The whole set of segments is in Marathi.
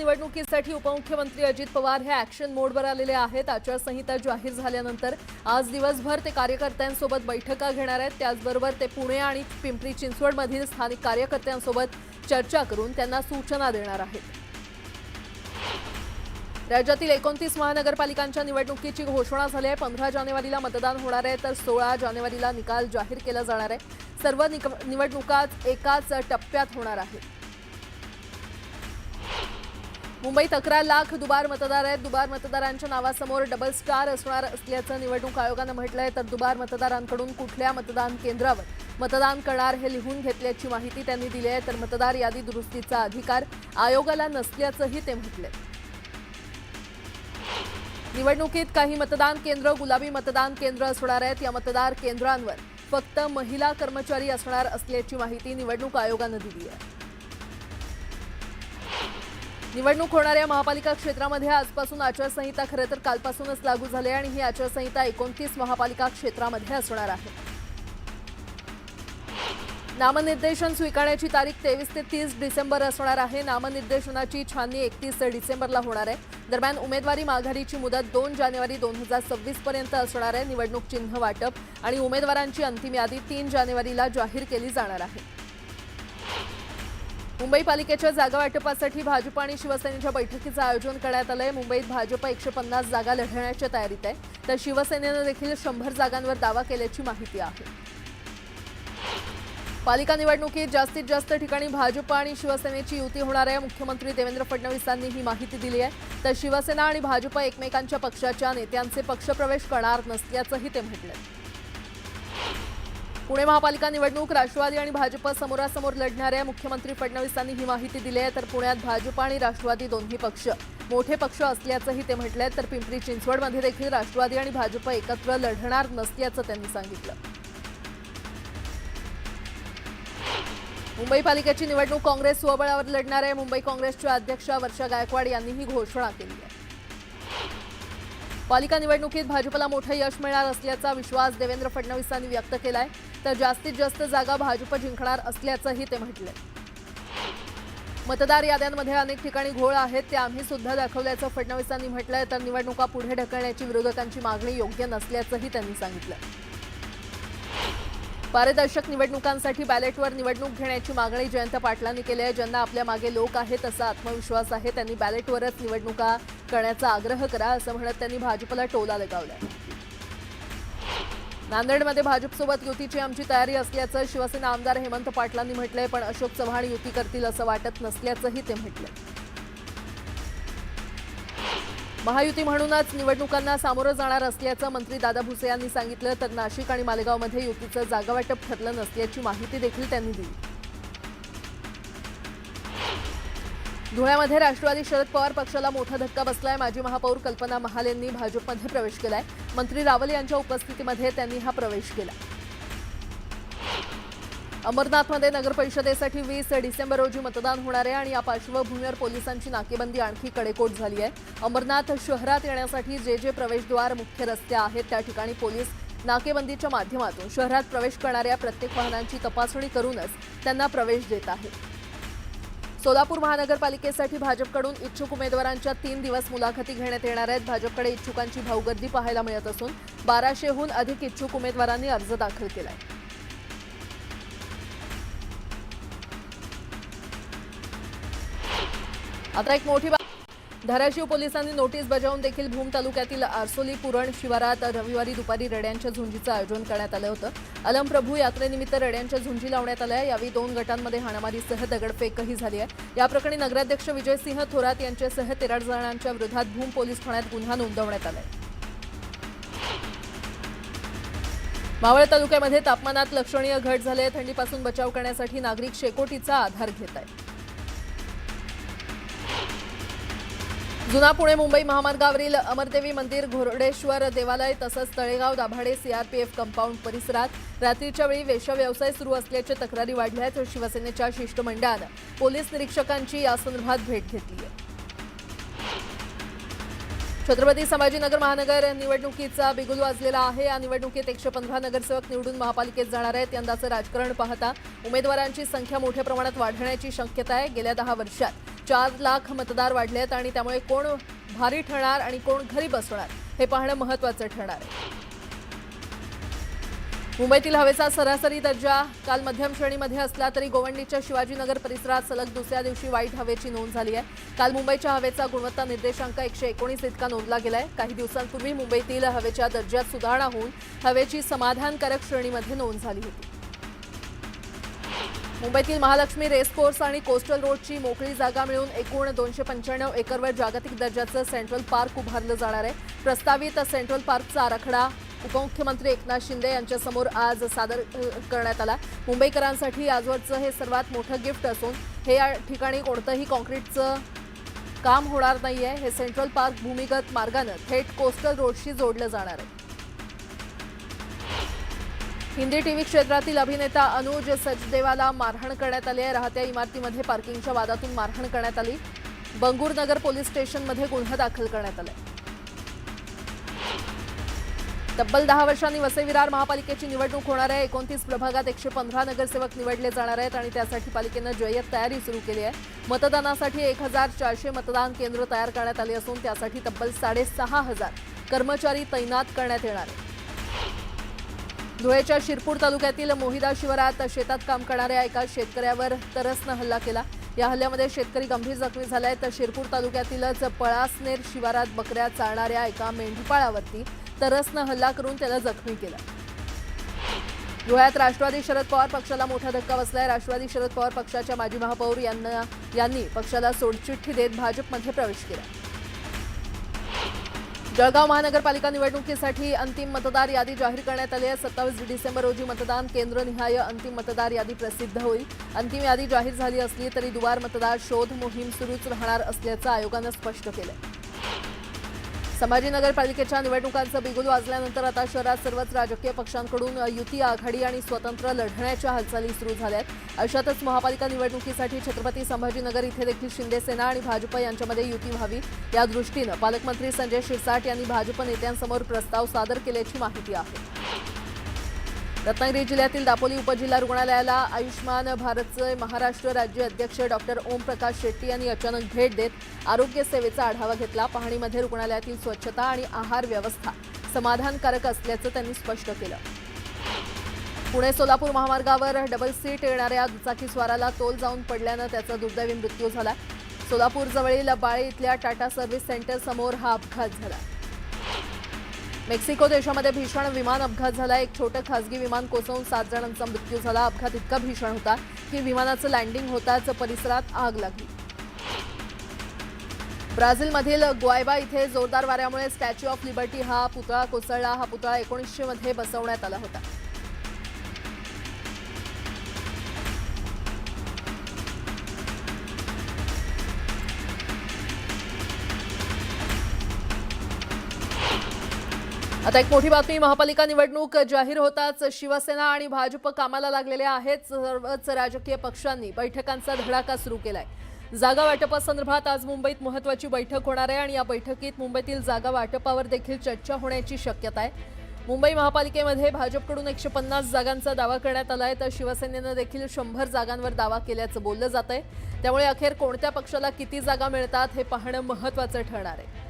निवडणुकीसाठी उपमुख्यमंत्री अजित पवार हे ॲक्शन मोडवर आलेले आहेत। आचारसंहिता जाहीर झाल्यानंतर आज दिवसभर ते कार्यकर्त्यांसोबत बैठका घेणार आहेत। त्याचबरोबर ते पुणे आणि पिंपरी चिंचवडमधील स्थानिक कार्यकर्त्यांसोबत चर्चा करून त्यांना सूचना देणार आहेत। राज्यातील 29 महानगरपालिकांच्या निवडणुकीची घोषणा झाली आहे। 15 जानेवारीला मतदान होणार आहे तर 16 जानेवारीला निकाल जाहीर केला जाणार आहे। सर्व निवडणुका एकाच टप्प्यात होणार आहेत। मुंबईत 11 लाख दुबार मतदार आहेत। दुबार मतदारांच्या नावासमोर डबल स्टार असणार असल्याचं निवडणूक आयोगानं म्हटलंय। तर दुबार मतदारांकडून कुठल्या मतदान केंद्रावर मतदान करणार हे लिहून घेतल्याची माहिती त्यांनी दिली आहे। तर मतदार यादी दुरुस्तीचा अधिकार आयोगाला नसल्याचंही ते म्हटलंय। निवडणुकीत काही मतदान केंद्र गुलाबी मतदान केंद्र असणार आहेत। या मतदार केंद्रांवर फक्त महिला कर्मचारी असणार असल्याची माहिती निवडणूक आयोगानं दिली आहे। निवडणूक होणाऱ्या महापालिका क्षेत्रामध्ये आजपासून आचारसंहिता खरं तर कालपासूनच लागू झाली आहे आणि ही आचारसंहिता 29 महापालिका क्षेत्रामध्ये असणार आहे। नामनिर्देशन स्वीकारण्याची तारीख 23 ते 30 डिसेंबर असणार आहे। नामनिर्देशनाची छाननी 31 डिसेंबरला होणार आहे। दरम्यान उमेदवारी माघारीची मुदत 2 जानेवारी 2026 पर्यंत असणार आहे। निवडणूक चिन्ह वाटप आणि उमेदवारांची अंतिम यादी 3 जानेवारीला जाहीर केली जाणार आहे। मुंबई पालिकेच्या जागा वाटपासाठी भाजप आणि शिवसेनेच्या बैठकीचं आयोजन करण्यात आलंय। मुंबईत भाजप 150 जागा लढवण्याच्या तयारीत आहे तर शिवसेनेनं देखील 100 जागांवर दावा केल्याची माहिती आहे। पालिका निवडणुकीत जास्तीत जास्त ठिकाणी भाजप आणि शिवसेनेची युती होणार आहे। मुख्यमंत्री देवेंद्र फडणवीसांनी ही माहिती दिली आहे। तर शिवसेना आणि भाजप एकमेकांच्या पक्षाच्या नेत्यांचे पक्षप्रवेश करणार नसल्याचंही ते म्हटलंय। पुणे महापालिका निवडणूक राष्ट्रवादी आणि भाजप समोरासमोर लढणार आहे। मुख्यमंत्री फडणवीसांनी ही माहिती दिली आहे। तर पुण्यात भाजप आणि राष्ट्रवादी दोन्ही पक्ष मोठे पक्ष असल्याचंही ते म्हटलंय। तर पिंपरी चिंचवडमध्ये देखील राष्ट्रवादी आणि भाजप एकत्र लढणार नसल्याचं त्यांनी सांगितलं। मुंबई पालिकेची निवडणूक काँग्रेस स्वबळावर लढणार आहे। मुंबई काँग्रेसच्या अध्यक्षा वर्षा गायकवाड यांनी ही घोषणा केली आहे। पालिका निवडणुकीत भाजपला मोठं यश मिळणार असल्याचा विश्वास देवेंद्र फडणवीसांनी व्यक्त केलाय। तर जास्तीत जास्त जागा भाजप जिंकणार असल्याचंही ते म्हटलंय। मतदार याद्यांमध्ये अनेक ठिकाणी घोळ आहेत ते आम्ही सुद्धा दाखवल्याचं फडणवीसांनी म्हटलंय। तर निवडणुका पुढे ढकलण्याची विरोधकांची मागणी योग्य नसल्याचंही त्यांनी सांगितलं। पारदर्शक निवडणुकांसाठी बॅलेटवर निवडणूक घेण्याची मागणी जयंत पाटलांनी केली आहे। ज्यांना आपल्या मागे लोक आहेत असा आत्मविश्वास आहे त्यांनी बॅलेटवरच निवडणुका करण्याचा आग्रह करा असं म्हणत त्यांनी भाजपला टोला लगावलाय। नांदेडमध्ये भाजपसोबत युतीची आमची तयारी असल्याचं शिवसेना आमदार हेमंत पाटलांनी म्हटलंय। पण अशोक चव्हाण युती करतील असं वाटत नसल्याचंही ते म्हटलंय। महायुती म्हणूनच निवडणुकांना सामोरं जाणार असल्याचं मंत्री दादा भुसे यांनी सांगितलं। तर नाशिक आणि मालेगावमध्ये युतीचं जागावाटप ठरलं नसल्याची माहिती देखील त्यांनी दिली। धुळ्यामध्ये राष्ट्रवादी शरद पवार पक्षाला मोठा धक्का बसलाय। माजी महापौर कल्पना महाल यांनी भाजपमध्ये प्रवेश केलाय। मंत्री रावल यांच्या उपस्थितीमध्ये त्यांनी हा प्रवेश केला। अमरनाथमध्ये नगर परिषदेसाठी 20 डिसेंबर रोजी मतदान होणार आहे आणि या पार्श्वभूमीवर पोलिसांची नाकेबंदी आणखी कडेकोट झाली आहे। अमरनाथ शहरात येण्यासाठी जे प्रवेशद्वार मुख्य रस्ते आहेत त्या ठिकाणी पोलीस नाकेबंदीच्या माध्यमातून शहरात प्रवेश करणाऱ्या प्रत्येक वाहनांची तपासणी करूनच त्यांना प्रवेश देत आहेत। सोलापूर महानगरपालिकेसाठी भाजपकडून इच्छुक उमेदवारांच्या 3 दिवस मुलाखती घेण्यात येणार आहेत। भाजपकडे इच्छुकांची भाऊगर्दी पाहायला मिळत असून 1200हून अधिक इच्छुक उमेदवारांनी अर्ज दाखल केलाय। आता एक मोठी धाराशिव पोलिसांनी नोटीस बजावून देखील भूम तालुक्यातील आरसोली पुरण शिवारात रविवारी दुपारी रड्यांच्या झुंजीचं आयोजन करण्यात आलं होतं। अलमप्रभू यात्रेनिमित्त रड्यांच्या झुंजी लावण्यात आल्या। यावेळी 2 गटांमध्ये हाणामारीसह दगडफेकही झाली आहे। या प्रकरणी नगराध्यक्ष विजयसिंह थोरात यांच्यासह 13 जणांच्या विरोधात भूम पोलीस ठाण्यात गुन्हा नोंदवण्यात आलाय। मावळ तालुक्यामध्ये तापमानात लक्षणीय घट झाली आहे। थंडीपासून बचाव करण्यासाठी नागरिक शेकोटीचा आधार घेत आहेत। जुना पुणे मुंबई महामार्गावरील अमरदेवी मंदिर घोरडेश्वर देवालय तसंच तळेगाव दाभाडे सीआरपीएफ कंपाऊंड परिसरात रात्रीच्या वेळी वेश्या व्यवसाय सुरू असल्याच्या तक्रारी वाढल्या आहेत। शिवसेनेच्या शिष्टमंडळानं पोलीस निरीक्षकांची यासंदर्भात भेट घेतली आहे। छत्रपती संभाजीनगर महानगर निवडणुकीचा बिगुल वाजलेला आहे। या निवडणुकीत 115 नगरसेवक निवडून महापालिकेत जाणार आहेत। यंदाचं राजकारण पाहता उमेदवारांची संख्या मोठ्या प्रमाणात वाढण्याची शक्यता आहे। गेल्या 10 वर्षात 4 लाख मतदार वाढले आहेत आणि त्यामुळे कोण भारी ठरणार आणि कोण घरी बसणार हे पाहणं महत्त्वाचं ठरणार आहे. मुंबईतील हवेचा सरासरी दर्जा काल मध्यम श्रेणीमध्ये असला तरी गोवंडीच्या शिवाजीनगर परिसरात सलग दुसऱ्या दिवशी वाईट हवेची नोंद झाली आहे. काल मुंबईच्या हवेचा गुणवत्ता निर्देशांक 119 इतका नोंदला गेलाय. काही दिवसांपूर्वी मुंबईतील हवेच्या दर्जात सुधारणा होऊन हवेची समाधानकारक श्रेणीमध्ये नोंद झाली होती. मुंबईतील महालक्ष्मी रेसकोर्स आणि कोस्टल रोडची मोकळी जागा मिळून एकूण 295 एकरवर जागतिक दर्जाचं सेंट्रल पार्क उभारलं जाणार आहे. प्रस्तावित सेंट्रल पार्कचा आराखडा उपमुख्यमंत्री एकनाथ शिंदे यांच्यासमोर आज सादर करण्यात आला. मुंबईकरांसाठी आजवरचं हे सर्वात मोठं गिफ्ट असून हे या ठिकाणी कोणतंही कॉन्क्रीटचं काम होणार नाहीये. हे सेंट्रल पार्क भूमिगत मार्गानं थेट कोस्टल रोडशी जोडलं जाणार आहे. हिंदी टीव्ही क्षेत्रातील अभिनेता अनुज सचदेवाला मारहाण करण्यात आली आहे. राहत्या इमारतीमध्ये पार्किंगच्या वादातून मारहाण करण्यात आली. बंगूर नगर पोलीस स्टेशनमध्ये गुन्हा दाखल करण्यात आलाय. तब्बल 10 वर्षांनी वसई विरार महापालिकेची निवडणूक होणार आहे. 29 प्रभागात 115 नगरसेवक निवडले जाणार आहेत आणि त्यासाठी पालिकेनं जय्यत तयारी सुरू केली आहे. मतदानासाठी 1400 मतदान केंद्र तयार करण्यात आली असून त्यासाठी तब्बल 6500 कर्मचारी तैनात करण्यात येणार आहेत. धुळेच्या शिरपूर तालुक्यातील मोहिदा शिवारात शेतात काम करणाऱ्या एका शेतकऱ्यावर तरसनं हल्ला केला. या हल्ल्यामध्ये शेतकरी गंभीर जखमी झालाय. तर शिरपूर तालुक्यातीलच पळासनेर शिवारात बकऱ्या चालणाऱ्या एका मेंढपाळावरती तरसनं हल्ला करून त्याला जखमी केलं. धुळ्यात राष्ट्रवादी शरद पवार पक्षाला मोठा धक्का बसलाय. राष्ट्रवादी शरद पवार पक्षाच्या माजी महापौर यांनी पक्षाला सोडचिठ्ठी देत भाजपमध्ये प्रवेश केला. जळगाव महानगरपालिका निवडणुकीसाठी अंतिम मतदार यादी जाहीर करण्यात आली आहे. 27 डिसेंबर रोजी मतदान केंद्रनिहाय अंतिम मतदार यादी प्रसिद्ध होईल. अंतिम यादी जाहीर झाली असली तरी दुबार मतदार शोध मोहीम सुरूच राहणार असल्याचं आयोगानं स्पष्ट केलंय. संभाजीनगर पालिकेच्या निवडणुकांचं बिगुल वाजल्यानंतर आता शहरात सर्वच राजकीय पक्षांकडून युती, आघाडी आणि स्वतंत्र लढण्याच्या हालचाली सुरू झाल्या आहेत. अशातच महापालिका निवडणुकीसाठी छत्रपती संभाजीनगर इथे देखील शिंदे सेना आणि भाजप यांच्यामध्ये युती व्हावी या दृष्टीनं पालकमंत्री संजय शिरसाट यांनी भाजप नेत्यांसमोर प्रस्ताव सादर केल्याची माहिती आहे. रत्नागिरी जिल्ह्यातील दापोली उपजिल्हा रुग्णालयाला आयुष्मान भारतचे महाराष्ट्र राज्य अध्यक्ष डॉक्टर ओमप्रकाश शेट्टी यांनी अचानक भेट देत आरोग्य सेवेचा आढावा घेतला. पाहणीमध्ये रुग्णालयातील स्वच्छता आणि आहार व्यवस्था समाधानकारक असल्याचं त्यांनी स्पष्ट केलं. पुणे सोलापूर महामार्गावर डबल सीट येणाऱ्या दुचाकीस्वाराला तोल जाऊन पडल्यानं त्याचा दुर्दैवी मृत्यू झाला. सोलापूर जवळील बाळे इथल्या टाटा सर्व्हिस सेंटर समोर हा अपघात झाला. मेक्सिको देशामध्ये भीषण विमान अपघात झाला. एक छोटं खासगी विमान कोसळून 7 जणांचा मृत्यू झाला. अपघात इतका भीषण होता की विमानाचं लँडिंग होताच परिसरात आग लागली. ब्राझीलमधील ग्वायबा इथे जोरदार वाऱ्यामुळे स्टॅच्यू ऑफ लिबर्टी हा पुतळा कोसळला. हा पुतळा 1900 मध्ये बसवण्यात आला होता. आता एक मोठी बातमी. महापालिका निवडणूक जाहीर होताच शिवसेना आणि भाजप कामाला लागलेले आहेत. सर्वच राजकीय पक्षांनी बैठकांचा धडाका सुरू केलाय. जागा वाटपासंदर्भात आज मुंबईत महत्त्वाची बैठक होणार आहे आणि या बैठकीत मुंबईतील जागा वाटपावर देखील चर्चा होण्याची शक्यता आहे. मुंबई महापालिकेमध्ये भाजपकडून 150 जागांचा दावा करण्यात आला आहे तर शिवसेनेनं देखील 100 जागांवर दावा केल्याचं बोललं जात आहे. त्यामुळे अखेर कोणत्या पक्षाला किती जागा मिळतात हे पाहणं महत्त्वाचं ठरणार आहे.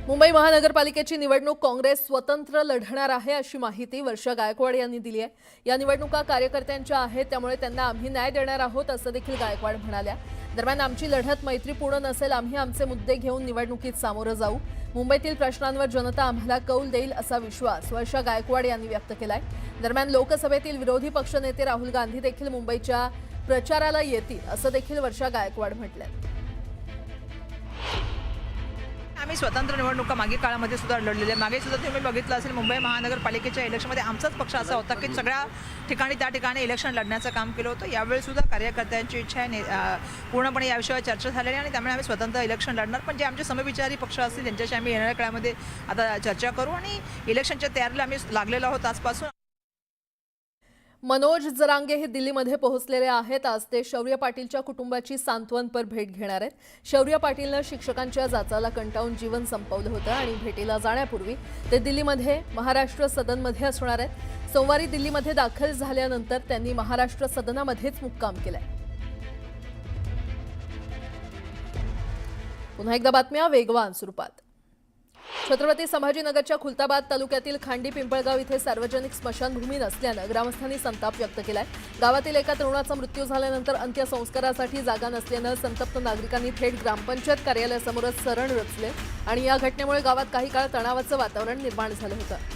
मुंबई महानगरपालिकेची निवडणूक काँग्रेस स्वतंत्र लढणार आहे अशी माहिती वर्षा गायकवाड यांनी दिली आहे. या निवडणुका कार्यकर्त्यांच्या आहेत त्यामुळे त्यांना आम्ही न्याय देणार आहोत असं देखील गायकवाड म्हणाल्या. दरम्यान आमची लढत मैत्रीपूर्ण नसेल. आम्ही आमचे मुद्दे घेऊन निवडणुकीत सामोरं जाऊ. मुंबईतील प्रश्नांवर जनता आम्हाला कौल देईल असा विश्वास वर्षा गायकवाड यांनी व्यक्त केलाय. दरम्यान लोकसभेतील विरोधी पक्षनेते राहुल गांधी देखील मुंबईच्या प्रचाराला येतील असं देखील वर्षा गायकवाड म्हटलंय. आम्ही स्वतंत्र निवडणुका मागील काळामध्ये सुद्धा लढलेल्या. मागे सुद्धा तुम्ही बघितलं असेल मुंबई महानगरपालिकेच्या इलेक्शनमध्ये आमचाच पक्ष असा होता की सगळ्या ठिकाणी त्या ठिकाणी इलेक्शन लढण्याचं काम केलं होतं. यावेळी सुद्धा कार्यकर्त्यांची इच्छा आहे पूर्णपणे या विषयावर चर्चा झालेली आणि त्यामुळे आम्ही स्वतंत्र इलेक्शन लढणार. पण जे आमचे समविचारी पक्ष असतील त्यांच्याशी आम्ही येणाऱ्या काळामध्ये आता चर्चा करू आणि इलेक्शनच्या तयारीला आम्ही लागलेलो आहोत आजपासून. मनोज जरांगे हे दिल्लीमध्ये पोहोचलेले आहेत. आज ते शौर्य पाटीलच्या कुटुंबाची सांत्वनपर भेट घेणार आहेत. शौर्य पाटीलनं शिक्षकांच्या जाचाला कंटाळून जीवन संपवलं होतं आणि भेटीला जाण्यापूर्वी ते दिल्लीमध्ये महाराष्ट्र सदनमध्ये असणार आहेत. सोमवारी दिल्लीमध्ये दाखल झाल्यानंतर त्यांनी महाराष्ट्र सदनामध्येच मुक्काम केलाय. पुन्हा एकदा बातम्या वेगवान स्वरूपात. छत्रपती संभाजीनगरच्या खुलताबाद तालुक्यातील खांडी पिंपळगाव इथे सार्वजनिक स्मशानभूमी नसल्यानं ग्रामस्थांनी संताप व्यक्त केलाय. गावातील एका तरुणाचा मृत्यू झाल्यानंतर अंत्यसंस्कारासाठी जागा नसल्यानं संतप्त नागरिकांनी थेट ग्रामपंचायत कार्यालयासमोरच शरण रचले आणि या घटनेमुळे गावात काही काळ तणावाचं वातावरण निर्माण झालं होतं.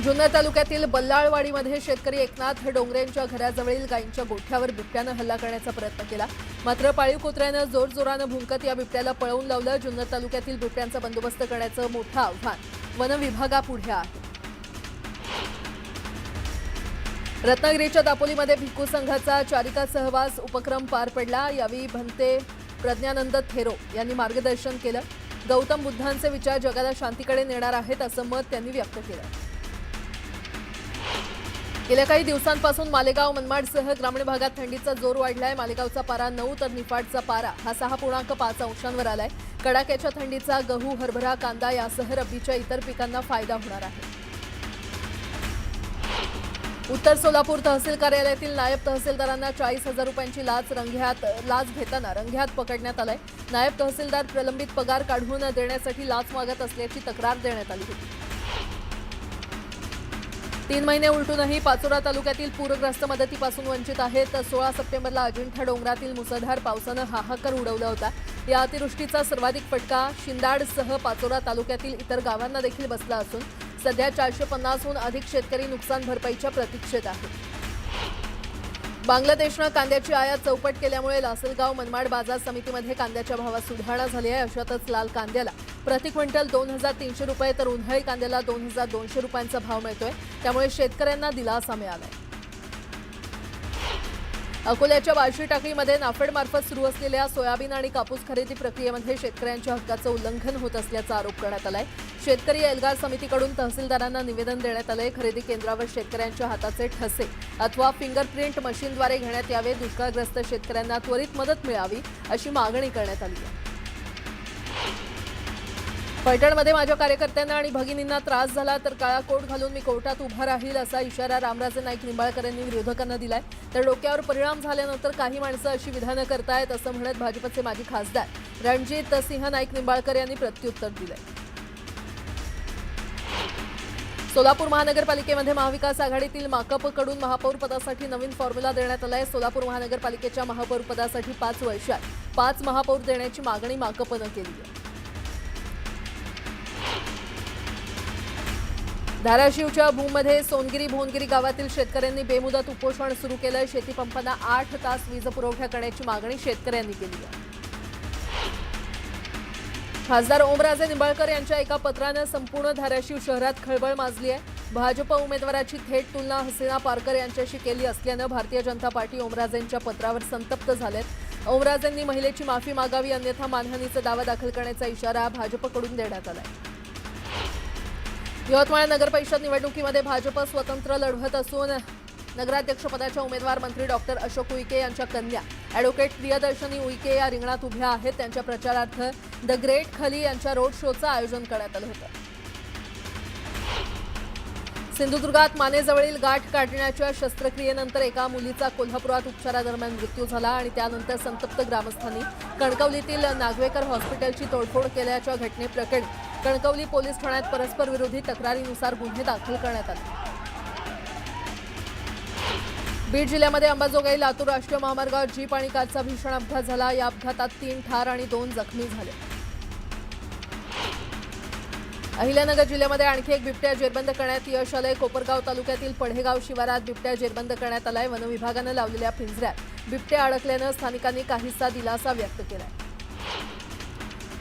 जुन्नर तालुक्यातील बल्लाळवाडीमध्ये शेतकरी एकनाथ डोंगरेंच्या घराजवळील गायींच्या गोठ्यावर बिबट्यानं हल्ला करण्याचा प्रयत्न केला. मात्र पाळीव कुत्र्यानं जोरजोरानं भुंकत या बिबट्याला पळवून लावलं. जुन्नर तालुक्यातील बिबट्यांचा बंदोबस्त करण्याचं मोठं आव्हान वन विभागापुढे आहे. रत्नागिरीच्या दापोलीमध्ये भिक्खू संघाचा चारिका सहवास उपक्रम पार पडला. यावेळी भंते प्रज्ञानंद थेरो यांनी मार्गदर्शन केलं. गौतम बुद्धांचे विचार जगाला शांतीकडे नेणार आहेत असं मत त्यांनी व्यक्त केलं. गेल्या काही दिवसांपासून मालेगाव मनमाडसह ग्रामीण भागात थंडीचा जोर वाढलाय. मालेगावचा पारा 9 तर निफाडचा पारा हा 6.5 अंशांवर आलाय. कडाक्याच्या थंडीचा गहू, हरभरा, कांदा यासह रब्बीच्या इतर पिकांना फायदा होणार आहे. उत्तर सोलापूर तहसील कार्यालयातील नायब तहसीलदारांना 40,000 रुपयांची लाच घेताना रंगेहात पकडण्यात आलाय. नायब तहसीलदार प्रलंबित पगार काढून देण्यासाठी लाच मागत असल्याची तक्रार देण्यात आली होती. 3 महिने उलटूनही पाचोरा तालुक्यातील पूरग्रस्त मदतीपासून वंचित आहेत. 16 सप्टेंबरला अजिंठा डोंगरातील मुसळधार पावसानं हाहाकार उडवला होता. या अतिवृष्टीचा सर्वाधिक फटका शिंदाडसह पाचोरा तालुक्यातील इतर गावांना देखील बसला असून सध्या 450हून अधिक शेतकरी नुकसान भरपाईच्या प्रतीक्षेत आहेत. बांगलादेशनं कांद्याची आयात चौपट केल्यामुळे लासलगाव मनमाड बाजार समितीमध्ये कांद्याच्या भावात सुधारणा झाली आहे. अशातच लाल कांद्याला प्रति क्विंटल 2,300 रुपये तर उन्हाळी कांद्याला 2,200 रुपयांचा भाव मिळतोय. त्यामुळे शेतकऱ्यांना दिलासा मिळालाय. अकोल्याच्या बार्शी टाकळीमध्ये नाफेडमार्फत सुरू असलेल्या सोयाबीन आणि कापूस खरेदी प्रक्रियेमध्ये शेतकऱ्यांच्या हक्काचं उल्लंघन होत असल्याचा आरोप करण्यात आलाय. शेतकरी एल्गार समितीकडून तहसीलदारांना निवेदन देण्यात आलंय. खरेदी केंद्रावर शेतकऱ्यांच्या हाताचे ठसे अथवा फिंगरप्रिंट मशीनद्वारे घेण्यात यावे. दुष्काळग्रस्त शेतकऱ्यांना त्वरित मदत मिळावी अशी मागणी करण्यात आली आहे. पैठणमध्ये माझ्या कार्यकर्त्यांना आणि भगिनींना त्रास झाला तर काळा कोट घालून मी कोर्टात उभा राहील असा इशारा रामराजे नाईक निंबाळकर यांनी विरोधकांना दिलाय. तर डोक्यावर परिणाम झाल्यानंतर काही माणसं अशी विधानं करतायत असं म्हणत भाजपचे माजी खासदार रणजित सिंह नाईक निंबाळकर यांनी प्रत्युत्तर दिलंय. सोलापूर महानगरपालिकेमध्ये महाविकास आघाडीतील माकपकडून महापौर पदासाठी नवीन फॉर्म्युला देण्यात आलाय. सोलापूर महानगरपालिकेच्या महापौर पदासाठी 5 वर्षात 5 महापौर देण्याची मागणी माकपनं केली आहे. धाराशिवच्या भूममध्ये सोनगिरी भोनगिरी गावातील शेतकऱ्यांनी बेमुदत उपोषण सुरू केलंय. शेतीपंपांना 8 तास वीज पुरवठा करण्याची मागणी शेतकऱ्यांनी केली आहे. खासदार ओमराजे निंबाळकर यांच्या एका पत्रानं संपूर्ण धाराशिव शहरात खळबळ माजली आहे. भाजप उमेदवाराची थेट तुलना हसीना पारकर यांच्याशी केली असल्यानं भारतीय जनता पार्टी ओमराजेंच्या पत्रावर संतप्त झालेत. ओमराजेंनी महिलेची माफी मागावी अन्यथा मानहानीचा दावा दाखल करण्याचा इशारा भाजपकडून देण्यात आलाय. यवतमाळ नगरपरिषद निवडणुकीमध्ये भाजप स्वतंत्र लढवत असून नगराध्यक्षपदाच्या उमेदवार मंत्री डॉक्टर अशोक उईके यांच्या कन्या ॲडव्होकेट प्रियदर्शनी उईके या रिंगणात उभ्या आहेत. त्यांच्या प्रचारार्थ द ग्रेट खली यांच्या रोड शोचं आयोजन करण्यात आलं होतं. सिंधुदुर्गात मानेजवळील गाठ काढण्याच्या शस्त्रक्रियेनंतर एका मुलीचा कोल्हापुरात उपचारादरम्यान मृत्यू झाला आणि त्यानंतर संतप्त ग्रामस्थांनी कणकवलीतील नागवेकर हॉस्पिटलची तोडफोड केल्याच्या घटनेप्रकरणी कणकवली पोलीस ठाण्यात परस्पर विरोधी तक्रारीनुसार गुन्हे दाखल करण्यात आले. बीड जिल्ह्यामध्ये अंबाजोगाई लातूर राष्ट्रीय महामार्गावर जीप आणि कारचा भीषण अपघात झाला. या अपघातात 3 ठार आणि 2 जखमी झाले. अहिल्यानगर जिल्ह्यामध्ये आणखी एक बिबट्या जेरबंद करण्यात यश आलंय. कोपरगाव तालुक्यातील पढेगाव शिवारात बिबट्या जेरबंद करण्यात आलाय. वन विभागानं लावलेल्या पिंजऱ्यात बिबट्या अडकल्यानं स्थानिकांनी काहीसा दिलासा व्यक्त केलाय.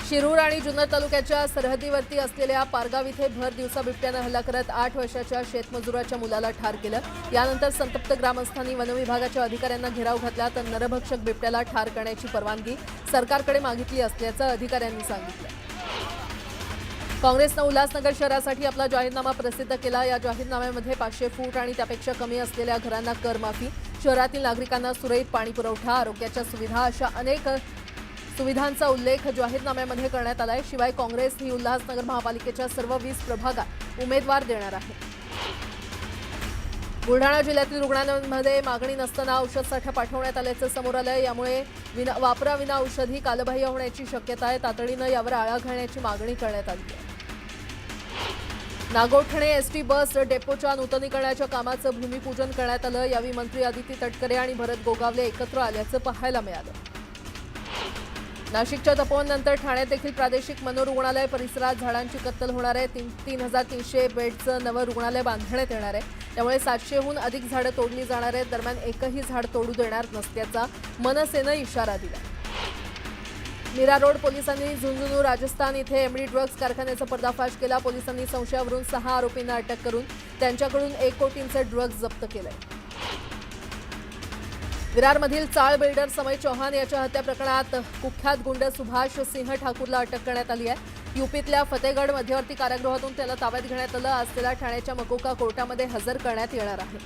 शिरूर आणि जुन्नर तालुक्याच्या सरहद्दीवरती असलेल्या पारगाव इथे भर दिवसा बिबट्यानं हल्ला करत 8 वर्षाच्या शेतमजुराच्या मुलाला ठार केलं. यानंतर संतप्त ग्रामस्थांनी वन विभागाच्या अधिकाऱ्यांना घेराव घातला तर नरभक्षक बिबट्याला ठार करण्याची परवानगी सरकारकडे मागितली असल्याचं अधिकाऱ्यांनी सांगितलं. काँग्रेसनं उल्हासनगर शहरासाठी आपला जाहीरनामा प्रसिद्ध केला. या जाहीरनाम्यामध्ये 500 फूट आणि त्यापेक्षा कमी असलेल्या घरांना करमाफी, शहरातील नागरिकांना सुरळीत पाणी पुरवठा, आरोग्याच्या सुविधा अशा अनेक सुविधांचा उल्लेख जाहीरनाम्यामध्ये करण्यात आलाय. शिवाय काँग्रेस ही उल्हासनगर महापालिकेच्या सर्व 20 प्रभागात उमेदवार देणार आहे. बुलढाणा जिल्ह्यातील रुग्णालयांमध्ये मागणी नसताना औषध साठा पाठवण्यात आल्याचं समोर आलंय. यामुळे वापराविना औषधी कालबाह्य होण्याची शक्यता आहे. तातडीनं यावर आळा घालण्याची मागणी करण्यात आली आहे. नागोठणे एसटी बस डेपोच्या नूतनीकरणाच्या कामाचं भूमिपूजन करण्यात आलं. यावेळी मंत्री अदिती तटकरे आणि भरत गोगावले एकत्र आल्याचं पाहायला मिळालं. नाशिकच्या तपोवननंतर ठाण्यात देखील प्रादेशिक मनोरुग्णालय परिसरात झाडांची कत्तल होणार आहे. 3,300 बेडचं नवं रुग्णालय बांधण्यात येणार आहे. त्यामुळे 700हून अधिक झाडं तोडली जाणार आहेत. दरम्यान एकही झाड तोडू देणार नसल्याचा मनसेनं इशारा दिला. मीरा रोड पोलिसांनी झुंझुनू राजस्थान इथे एमडी ड्रग्ज कारखान्याचा पर्दाफाश केला. पोलिसांनी संशयावरून 6 आरोपींना अटक करून त्यांच्याकडून 1 कोटींचे ड्रग्ज जप्त केले. विरारमधील चाळ बिल्डर समय चौहान याच्या हत्या प्रकरणात कुख्यात गुंड सुभाष सिंह ठाकूरला अटक करण्यात आली आहे. यूपीतल्या फतेगड मध्यवर्ती कारागृहातून त्याला ताब्यात घेण्यात आलं. आज त्याला ठाण्याच्या मकोका कोर्टामध्ये हजर करण्यात येणार आहे.